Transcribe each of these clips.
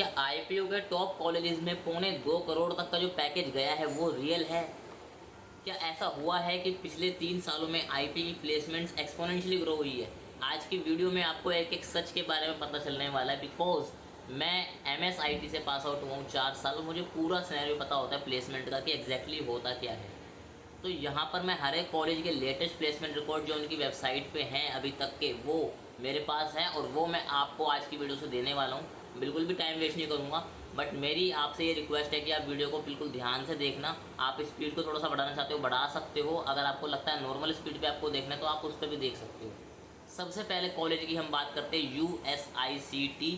क्या आईपीओ के top colleges में 2.25 करोड़ तक का जो पैकेज गया है वो रियल है? क्या ऐसा हुआ है कि पिछले 3 सालों में आईपी की प्लेसमेंट्स एक्सपोनेंशियली ग्रो हुई है? आज की वीडियो में आपको एक एक सच के बारे में पता चलने वाला है। बिकॉज मैं एमएसआईटी से पास आउट हुआ हूँ 4 साल, मुझे पूरा सिनेरियो पता होता है प्लेसमेंट का कि एग्जैक्टली होता क्या है। तो यहाँ पर मैं हर एक कॉलेज के लेटेस्ट प्लेसमेंट रिकॉर्ड जो उनकी वेबसाइट पे हैं अभी तक के, वो मेरे पास हैं और वो मैं आपको आज की वीडियो से देने वाला हूँ। बिल्कुल भी टाइम वेस्ट नहीं करूँगा, बट मेरी आपसे ये रिक्वेस्ट है कि आप वीडियो को बिल्कुल ध्यान से देखना। आप स्पीड को थोड़ा सा बढ़ाना चाहते हो बढ़ा सकते हो, अगर आपको लगता है नॉर्मल स्पीड पर आपको देखना है तो आप उस पर भी देख सकते हो। सबसे पहले कॉलेज की हम बात करते हैं USICT,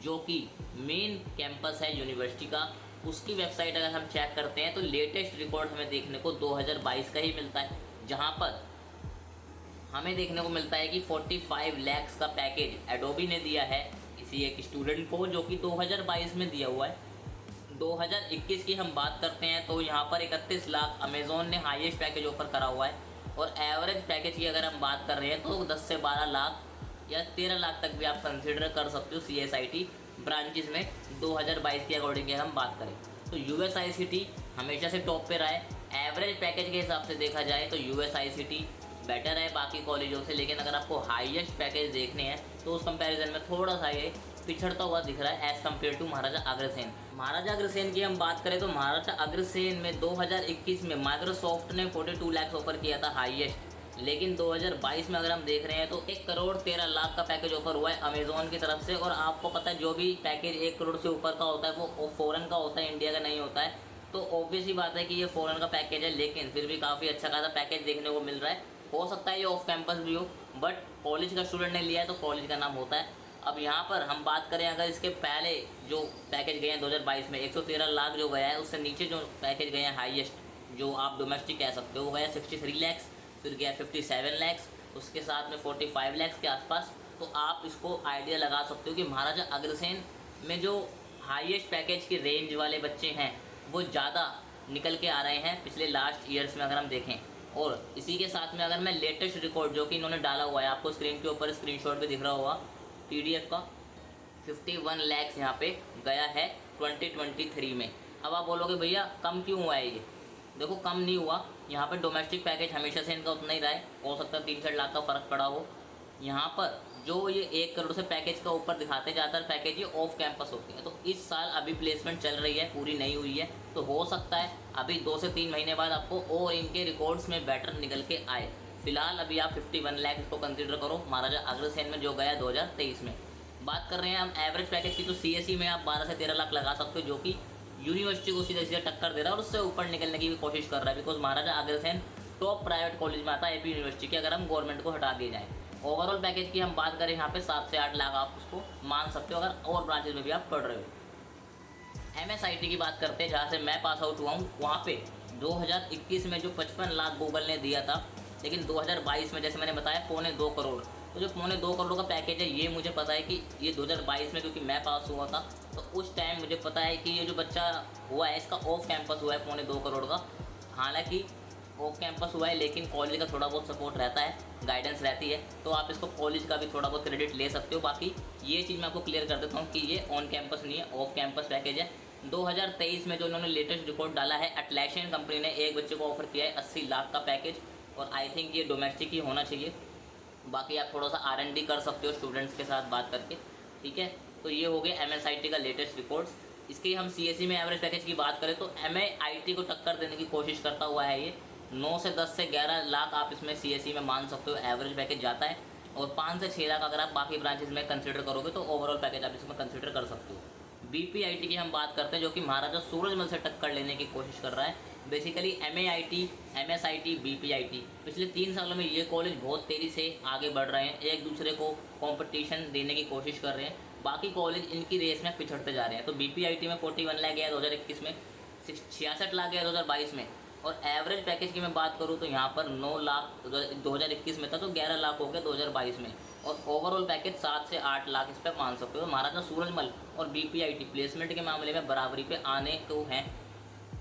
जो कि मेन कैंपस है यूनिवर्सिटी का। उसकी वेबसाइट अगर हम चेक करते हैं तो लेटेस्ट रिकॉर्ड हमें देखने को 2022 का ही मिलता है, जहां पर हमें देखने को मिलता है कि 45 लाख का पैकेज एडोबी ने दिया है किसी एक स्टूडेंट को, जो कि 2022 में दिया हुआ है। 2021 की हम बात करते हैं तो यहाँ पर 31 लाख अमेजोन ने हाईएस्ट पैकेज ऑफर करा हुआ है। और एवरेज पैकेज की अगर हम बात कर रहे हैं तो 10 से 12 लाख या 13 लाख तक भी आप कंसिडर कर सकते हो CSIT ब्रांचेस में 2022 के अकॉर्डिंग हम बात करें तो। USICT हमेशा से टॉप पे रहा है। एवरेज पैकेज के हिसाब से देखा जाए तो USICT बेटर है बाकी कॉलेजों से, लेकिन अगर आपको हाईएस्ट पैकेज देखने हैं तो उस कंपैरिजन में थोड़ा सा ये पिछड़ता हुआ दिख रहा है as compare to Maharaja Agrasen. Maharaja Agrasen की हम बात करें तो महाराजा अग्रसेन में 2021 में माइक्रोसॉफ्ट ने 42 लाख ऑफर किया था हाईएस्ट, लेकिन 2022 में अगर हम देख रहे हैं तो 1,13,00,000 का पैकेज ऑफर हुआ है अमेजोन की तरफ से। और आपको पता है जो भी पैकेज 1 करोड़ से ऊपर का होता है वो फॉरेन का होता है, इंडिया का नहीं होता है। तो ऑब्वियस ही बात है कि ये फॉरेन का पैकेज है, लेकिन फिर भी काफ़ी अच्छा खासा पैकेज देखने को मिल रहा है। हो सकता है ये ऑफ कैंपस भी हो, बट कॉलेज का स्टूडेंट ने लिया है तो कॉलेज का नाम होता है। अब यहाँ पर हम बात करें अगर इसके पहले जो पैकेज गए हैं 2022 में 113 लाख जो गया है, उससे नीचे जो पैकेज गए हैं हाईएस्ट जो आप डोमेस्टिक कह सकते हो वो गया 63 लाख, फिर गया 57 लाख, उसके साथ में 45 लाख के आसपास। तो आप इसको आइडिया लगा सकते हो कि महाराजा अग्रसेन में जो हाईएस्ट पैकेज की रेंज वाले बच्चे हैं वो ज़्यादा निकल के आ रहे हैं पिछले लास्ट ईयर्स में अगर हम देखें। और इसी के साथ में अगर मैं लेटेस्ट रिकॉर्ड जो कि इन्होंने डाला हुआ है, आपको स्क्रीन के ऊपर स्क्रीनशॉट भी दिख रहा होगा PDF का, 51 लाख यहाँ पे गया है 2023 में। अब आप बोलोगे भैया कम क्यों हुआ है ये? देखो कम नहीं हुआ, यहाँ पे डोमेस्टिक पैकेज हमेशा से इनका उतना ही रहा है, हो सकता है 3-4 लाख का फ़र्क पड़ा हो। यहाँ पर जो ये 1 करोड़ से पैकेज का ऊपर दिखाते ज़्यादातर पैकेज ये ऑफ कैंपस होती है। तो इस साल अभी प्लेसमेंट चल रही है, पूरी नहीं हुई है, तो हो सकता है अभी 2 से 3 महीने बाद आपको और इनके रिकॉर्ड्स में बेटर निकल के आए। फिलहाल अभी आप 51 लाख इसको कंसिडर करो महाराजा अग्रसेन में जो गया 2023 में। बात कर रहे हैं हम एवरेज पैकेज की तो CSE में आप 12 से 13 लाख लगा सकते हो, जो कि यूनिवर्सिटी को सीधे सीधे टक्कर दे रहा है और उससे ऊपर निकलने की भी कोशिश कर रहा है। Because Maharaja Agrasen top private college में आता है AP यूनिवर्सिटी के, अगर हम गवर्नमेंट को हटा दिए जाए। ओवरऑल पैकेज की हम बात करें यहाँ पे 7 से 8 लाख आप उसको मान सकते हो अगर और ब्रांचेज में भी आप पढ़ रहे हो। MSIT की बात करते हैं जहाँ से मैं पास आउट हुआ हूँ, वहाँ पे 2021 में जो 55 लाख गूगल ने दिया था, लेकिन 2022 में जैसे मैंने बताया 2.25 करोड़। तो जो 2.25 करोड़ का पैकेज है ये मुझे पता है कि ये 2022 में, क्योंकि मैं पास हुआ था तो उस टाइम मुझे पता है कि ये जो बच्चा हुआ है इसका ऑफ कैंपस हुआ है 2.25 करोड़ का। हालांकि ऑफ कैंपस हुआ है लेकिन कॉलेज का थोड़ा बहुत सपोर्ट रहता है, गाइडेंस रहती है, तो आप इसको कॉलेज का भी थोड़ा बहुत क्रेडिट ले सकते हो। बाकी ये चीज़ मैं आपको क्लियर कर देता हूँ कि ये ऑन कैंपस नहीं है, ऑफ कैंपस पैकेज है। 2023 में जो इन्होंने लेटेस्ट रिकॉर्ड डाला है, अटलैसियन कंपनी ने एक बच्चे को ऑफर किया है 80 लाख का पैकेज, और आई थिंक ये डोमेस्टिक ही होना चाहिए। बाकी आप थोड़ा सा R&D कर सकते हो स्टूडेंट्स के साथ बात करके, ठीक है। तो ये हो गया MSIT का लेटेस्ट रिकॉर्ड्स। इसके हम CSE में एवरेज पैकेज की बात करें तो MIT को टक्कर देने की कोशिश करता हुआ है ये। 9 से 10 से 11 लाख आप इसमें CSE में मान सकते हो एवरेज पैकेज जाता है, और 5 से 6 लाख अगर आप बाकी ब्रांचेज में कंसिडर करोगे तो ओवरऑल पैकेज आप इसमें कंसिडर कर सकते हो। BPIT की हम बात करते हैं जो कि महाराजा सूरजमल से टक्कर लेने की कोशिश कर रहा है। बेसिकली MAIT, MSIT, BPIT पिछले 3 सालों में ये कॉलेज बहुत तेज़ी से आगे बढ़ रहे हैं, एक दूसरे को कंपटीशन देने की कोशिश कर रहे हैं। बाकी कॉलेज इनकी रेस में पिछड़ते जा रहे हैं। तो BPIT में 41 लाख गया 2021 में, 66 लाख गया 2022 में, और एवरेज पैकेज की मैं बात करूँ तो यहाँ पर 9 लाख 2021 में था, तो 11 लाख हो गया 2022 में, और ओवरऑल पैकेज 7 से 8 लाख इस पर मान सकते हो। महाराजा सूरजमल और BPIT प्लेसमेंट के मामले में बराबरी पे आने तो हैं,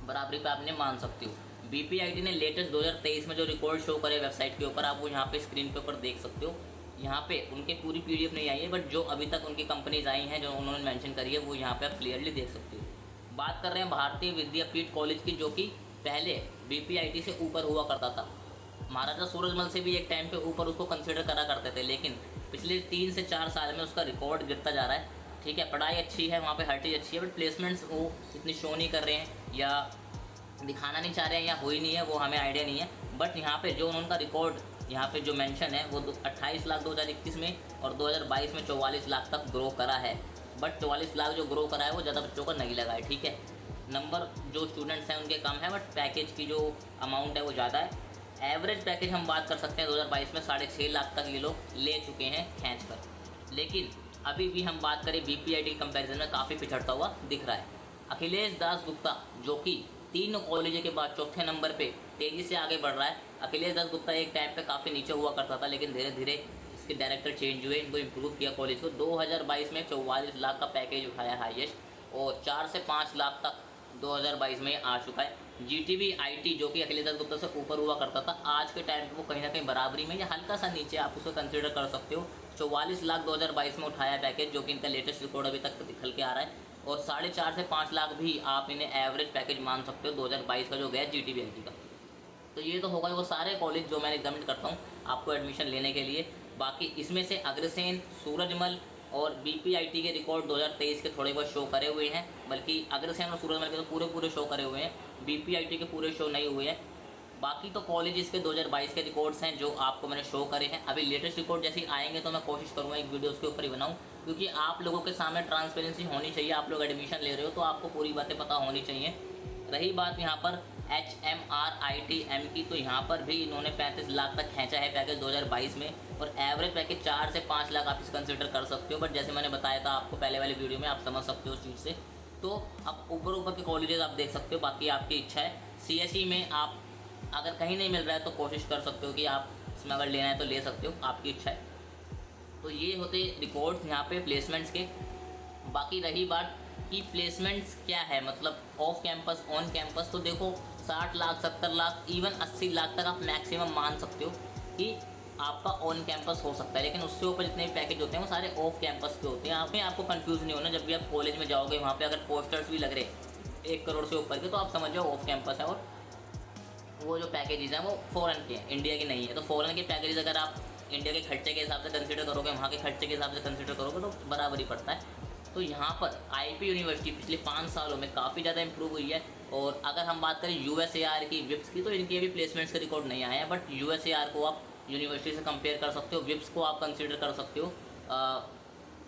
बराबरी पे आपने मान सकते हो। BPIT ने लेटेस्ट 2023 में जो रिकॉर्ड शो करे वेबसाइट के ऊपर, आप वो यहाँ पे स्क्रीन के ऊपर देख सकते हो। यहाँ पे उनके पूरी PDF नहीं आई है, बट जो अभी तक उनकी कंपनीज आई हैं जो उन्होंने मेंशन करी है वो यहाँ पे आप क्लियरली देख सकते हो। बात कर रहे हैं भारतीय विद्यापीठ कॉलेज की, जो कि पहले BPIT से ऊपर हुआ करता था। महाराजा सूरजमल से भी एक टाइम पे ऊपर उसको कंसिडर करा करते थे, लेकिन पिछले 3 से 4 साल में उसका रिकॉर्ड गिरता जा रहा है। ठीक है, पढ़ाई अच्छी है, वहाँ पे हर चीज़ अच्छी है, बट प्लेसमेंट्स वो इतनी शो नहीं कर रहे हैं या दिखाना नहीं चाह रहे हैं या हो ही नहीं है, वो हमें आइडिया नहीं है। बट यहाँ पे जो उनका रिकॉर्ड यहाँ पे जो मेंशन है वो 28 लाख 2021 में और 2022 में 44 लाख तक ग्रो करा है। बट 44 लाख जो ग्रो करा है वो ज़्यादा बच्चों का नहीं लगा है। ठीक है, नंबर जो स्टूडेंट्स हैं उनके कम है, बट पैकेज की जो अमाउंट है वो ज़्यादा है। एवरेज पैकेज हम बात कर सकते हैं 2022 में 6.5 लाख तक ये लोग ले चुके हैं खींच कर। लेकिन अभी भी हम बात करें BPIT के कंपैरिजन में काफ़ी पिछड़ता हुआ दिख रहा है। अखिलेश दास गुप्ता जो कि 3 कॉलेज के बाद चौथे नंबर पे तेज़ी से आगे बढ़ रहा है। अखिलेश दास गुप्ता एक टाइम पे काफ़ी नीचे हुआ करता था, लेकिन धीरे धीरे इसके डायरेक्टर चेंज हुए, इनको इम्प्रूव किया कॉलेज को। 2022 में 44 लाख का पैकेज उठाया हाईएस्ट, और 4 से 5 लाख तक 2022 में आ चुका है। GTB IT जो कि अखिलेश दास गुप्ता से ऊपर हुआ करता था, आज के टाइम पे वो कहीं ना कहीं बराबरी में या हल्का सा नीचे आप उसको कंसिडर कर सकते हो। 44 लाख 2022 में उठाया पैकेज, जो कि इनका लेटेस्ट रिकॉर्ड अभी तक निकल के आ रहा है। और 4.5 से 5 लाख भी आप इन्हें एवरेज पैकेज मान सकते हो 2022 का जो गया GTB IT का। तो ये तो होगा वो सारे कॉलेज जो मैं रिकमेंड करता हूँ आपको एडमिशन लेने के लिए। बाकी इसमें से अग्रसेन, सूरजमल और BPIT के रिकॉर्ड 2023 के थोड़े बहुत शो करे हुए हैं, बल्कि अग्रसेन और सूरजमल के तो पूरे शो करे हुए हैं, BPIT के पूरे शो नहीं हुए हैं। बाकी तो कॉलेज के 2022 के रिकॉर्ड्स हैं जो आपको मैंने शो करे हैं। अभी लेटेस्ट रिकॉर्ड जैसे ही आएंगे तो मैं कोशिश करूँगा एक वीडियो उसके ऊपर ही बनाऊँ, क्योंकि आप लोगों के सामने ट्रांसपेरेंसी होनी चाहिए। आप लोग एडमिशन ले रहे हो तो आपको पूरी बातें पता होनी चाहिए। रही बात यहाँ पर HMRITM की, तो यहाँ पर भी इन्होंने 35 लाख तक खींचा है पैकेज 2022 में, और एवरेज पैकेज 4 से 5 लाख आप इस कंसिडर कर सकते हो। बट जैसे मैंने बताया था आपको पहले वाले वीडियो में, आप समझ सकते हो उस चीज़ से। तो अब ऊपर के कॉलेजेस आप देख सकते हो, बाकी आपकी इच्छा है। CSE में आप अगर कहीं नहीं मिल रहा है तो कोशिश कर सकते हो कि आप इसमें अगर लेना है तो ले सकते हो, आपकी इच्छा है। तो ये होते रिकॉर्ड्स यहाँ पे प्लेसमेंट्स के। बाकी रही बात कि प्लेसमेंट्स क्या है, मतलब ऑफ कैंपस, ऑन कैंपस, तो देखो 60 लाख 70 लाख इवन 80 लाख तक आप मैक्सिमम मान सकते हो कि आपका ऑन कैंपस हो सकता है। लेकिन उससे ऊपर जितने भी पैकेज होते हैं वो सारे ऑफ कैंपस के होते हैं। यहाँ पे आपको कंफ्यूज नहीं होना, जब भी आप कॉलेज में जाओगे वहाँ पे अगर पोस्टर्स भी लग रहे 1 करोड़ से ऊपर के, तो आप समझ जाओ ऑफ कैंपस है। और वो जो पैकेजेस हैं वो फॉरेन के हैं, इंडिया के नहीं है। तो फॉरेन के पैकेजेस अगर आप इंडिया के खर्चे के हिसाब से कंसिडर करोगे, वहाँ के खर्चे के हिसाब से कंसिडर करोगे, तो बराबर ही पड़ता है। तो यहाँ पर IP यूनिवर्सिटी पिछले 5 सालों में काफ़ी ज़्यादा इंप्रूव हुई है। और अगर हम बात करें USAR की, विप्स की, तो इनके भी प्लेसमेंट्स के रिकॉर्ड नहीं आए हैं। बट USAR को आप यूनिवर्सिटी से कंपेयर कर सकते हो, विप्स को आप कंसिडर कर सकते हो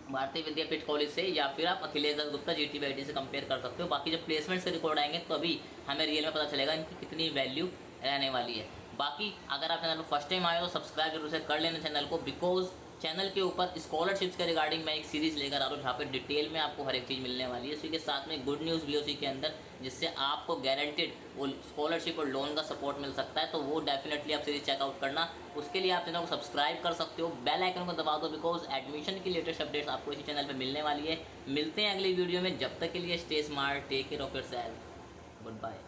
भारतीय विद्यापीठ कॉलेज से, या फिर आप अखिलेश दास गुप्ता GTB IT से कंपेयर कर सकते हो। बाकी जब प्लेसमेंट्स के रिकॉर्ड आएंगे तो अभी हमें रियल में पता चलेगा इनकी कितनी वैल्यू रहने वाली है। बाकी अगर आप चैनल पर फर्स्ट टाइम आए हो तो सब्सक्राइब जरूर से कर लेना चैनल को, बिकॉज चैनल के ऊपर स्कॉलरशिप्स के रिगार्डिंग मैं एक सीरीज़ लेकर आ रहा हूँ जहाँ पे डिटेल में आपको हर एक चीज़ मिलने वाली है। उसी के साथ में गुड न्यूज़ भी उसी के अंदर, जिससे आपको गारंटेड वो स्कॉलरशिप और लोन का सपोर्ट मिल सकता है। तो वो डेफिनेटली आप सीरीज चेकआउट करना। उसके लिए आप चैनल को सब्सक्राइब कर सकते हो, बेल आइकन को दबा दो, बिकॉज एडमिशन की लेटेस्ट अपडेट्स आपको इसी चैनल पर मिलने वाली है। मिलते हैं अगली वीडियो में, जब तक के लिए stay smart, take care of yourself, good bye.